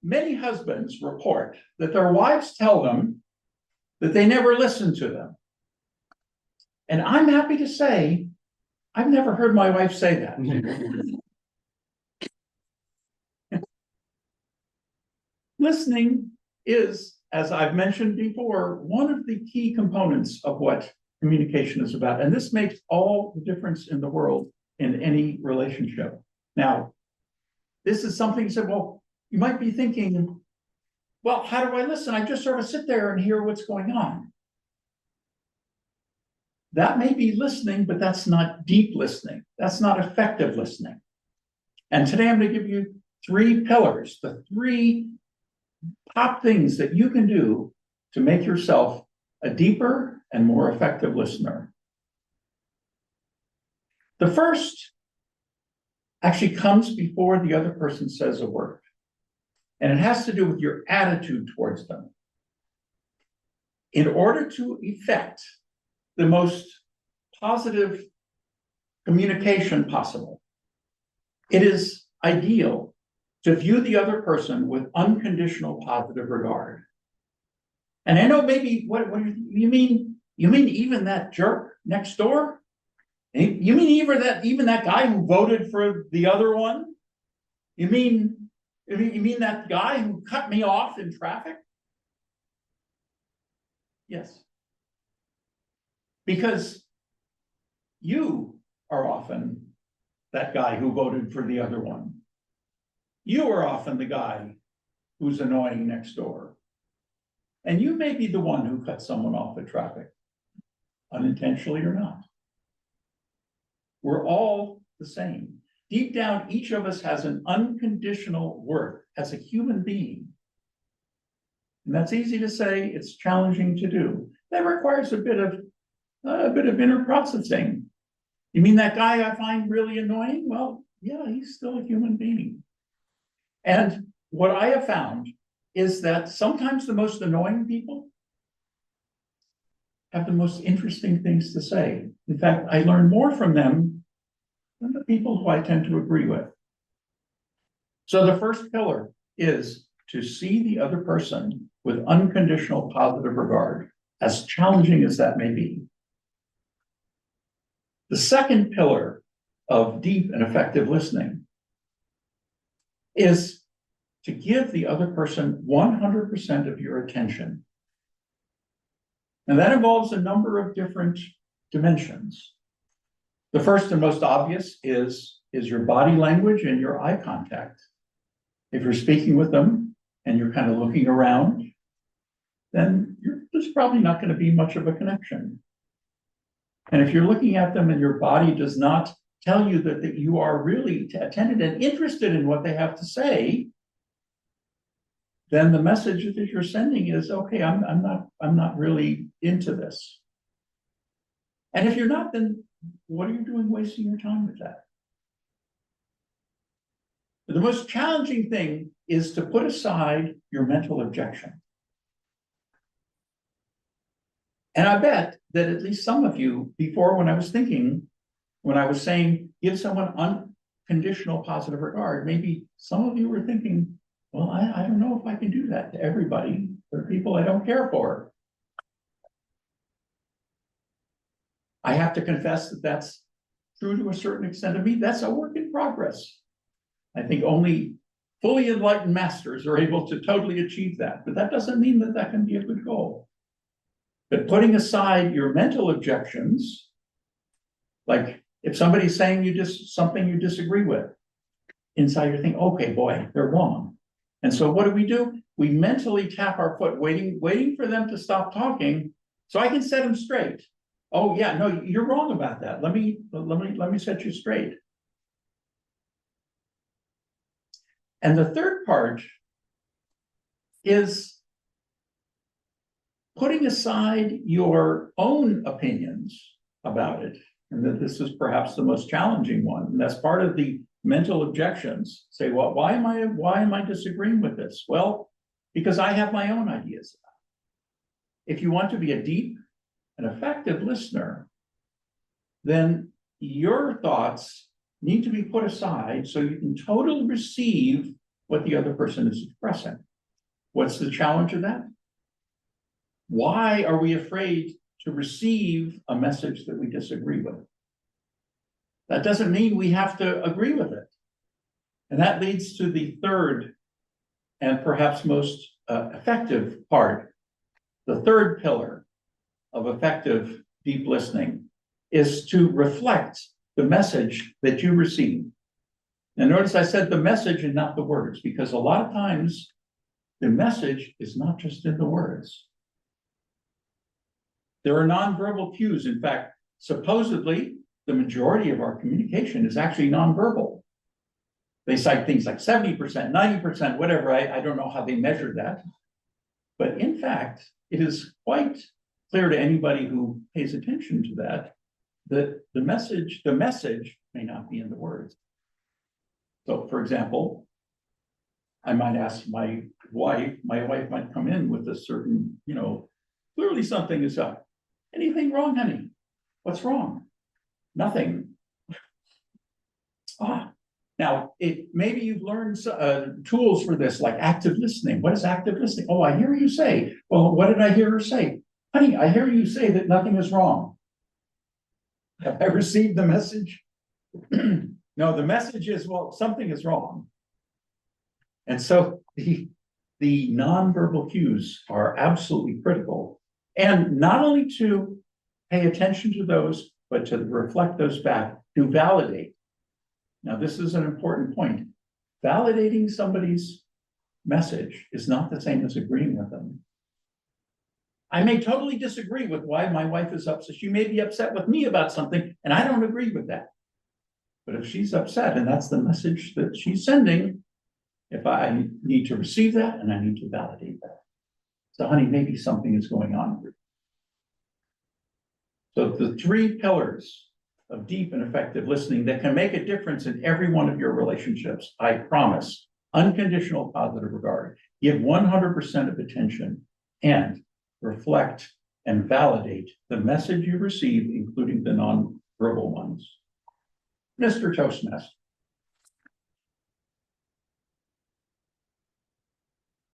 many husbands report that their wives tell them that they never listen to them. And I'm happy to say, I've never heard my wife say that. Listening is, as I've mentioned before, one of the key components of what communication is about. And this makes all the difference in the world in any relationship. Now, this is something you said, well, you might be thinking, well, how do I listen? I just sort of sit there and hear what's going on. That may be listening, but that's not deep listening. That's not effective listening. And today I'm going to give you 3 pillars, the 3 top things that you can do to make yourself a deeper and more effective listener. The first actually comes before the other person says a word. And it has to do with your attitude towards them. In order to effect the most positive communication possible, it is ideal to view the other person with unconditional positive regard. And I know maybe what you mean? You mean even that jerk next door? You mean even that guy who voted for the other one? You mean that guy who cut me off in traffic? Yes. Because you are often that guy who voted for the other one. You are often the guy who's annoying next door. And you may be the one who cut someone off in traffic, unintentionally or not. We're all the same. Deep down, each of us has an unconditional worth as a human being. And that's easy to say, it's challenging to do. That requires a bit of inner processing. You mean that guy I find really annoying? Well, yeah, he's still a human being. And what I have found is that sometimes the most annoying people have the most interesting things to say. In fact, I learn more from them than the people who I tend to agree with. So the first pillar is to see the other person with unconditional positive regard, as challenging as that may be. The second pillar of deep and effective listening is to give the other person 100% of your attention. And that involves a number of different dimensions. The first and most obvious is your body language and your eye contact. If you're speaking with them and you're kind of looking around, then there's probably not going to be much of a connection. And if you're looking at them and your body does not tell you that you are really attentive and interested in what they have to say, then the message that you're sending is, okay, I'm not really into this. And if you're not, then what are you doing wasting your time with that? But the most challenging thing is to put aside your mental objection. And I bet that at least some of you, before when I was saying, give someone unconditional positive regard, maybe some of you were thinking, well, I don't know if I can do that to everybody. There are people I don't care for. I have to confess that that's true to a certain extent of me. That's a work in progress. I think only fully enlightened masters are able to totally achieve that, but that doesn't mean that that can be a good goal. But putting aside your mental objections, like if somebody's saying something you disagree with, inside you're thinking, okay, boy, they're wrong. And so what do? We mentally tap our foot, waiting for them to stop talking so I can set them straight. Oh yeah, no, you're wrong about that. Let me set you straight. And the third part is putting aside your own opinions about it. And that this is perhaps the most challenging one. And that's part of the mental objections. Say, well, why am I disagreeing with this? Well, because I have my own ideas about it. If you want to be a deep and effective listener, then your thoughts need to be put aside so you can totally receive what the other person is expressing. What's the challenge of that? Why are we afraid to receive a message that we disagree with? That doesn't mean we have to agree with it. And that leads to the third and perhaps most effective part. The third pillar of effective deep listening is to reflect the message that you receive. And notice I said the message and not the words, because a lot of times the message is not just in the words. There are nonverbal cues. In fact, supposedly the majority of our communication is actually nonverbal. They cite things like 70%, 90%, whatever. I don't know how they measure that. But in fact, it is quite clear to anybody who pays attention to that, that the message may not be in the words. So for example, I might ask my wife might come in with a certain, clearly something is up. Anything wrong, honey? What's wrong? Nothing. Now, maybe you've learned tools for this, like active listening. What is active listening? Oh, I hear you say. Well, what did I hear her say? Honey, I hear you say that nothing is wrong. Have I received the message? No, the message is, well, something is wrong. And so the nonverbal cues are absolutely critical. And not only to pay attention to those, but to reflect those back, to validate. Now, this is an important point. Validating somebody's message is not the same as agreeing with them. I may totally disagree with why my wife is upset. She may be upset with me about something, and I don't agree with that. But if she's upset, and that's the message that she's sending, if I need to receive that, and I need to validate that. So, honey, maybe something is going on here. So the three pillars of deep and effective listening that can make a difference in every one of your relationships, I promise. Unconditional positive regard, give 100% of attention, and reflect and validate the message you receive, including the non-verbal ones. Mr. Toastmaster.